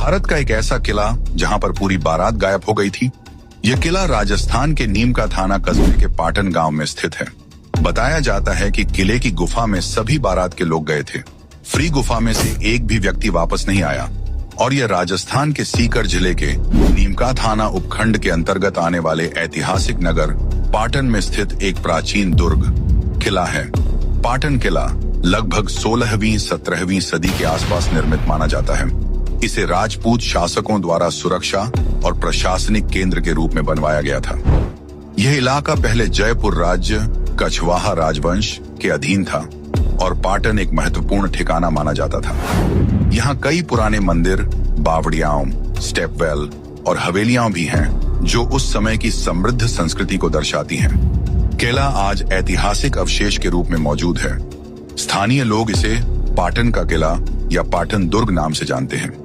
भारत का एक ऐसा किला जहां पर पूरी बारात गायब हो गई थी। यह किला राजस्थान के नीमका थाना कस्बे के पाटन गांव में स्थित है। बताया जाता है कि किले की गुफा में सभी बारात के लोग गए थे। फ्री गुफा में से एक भी व्यक्ति वापस नहीं आया और यह राजस्थान के सीकर जिले के नीमका थाना उपखंड के अंतर्गत आने वाले ऐतिहासिक नगर पाटन में स्थित एक प्राचीन दुर्ग किला है। पाटन किला लगभग 16वीं-17वीं सदी के आसपास निर्मित माना जाता है। इसे राजपूत शासकों द्वारा सुरक्षा और प्रशासनिक केंद्र के रूप में बनवाया गया था। यह इलाका पहले जयपुर राज्य कछवाहा राजवंश के अधीन था और पाटन एक महत्वपूर्ण ठिकाना माना जाता था। यहाँ कई पुराने मंदिर, बावड़ियाओं, स्टेपवेल और हवेलियां भी हैं जो उस समय की समृद्ध संस्कृति को दर्शाती हैं। किला आज ऐतिहासिक अवशेष के रूप में मौजूद है। स्थानीय लोग इसे पाटन का किला या पाटन दुर्ग नाम से जानते हैं।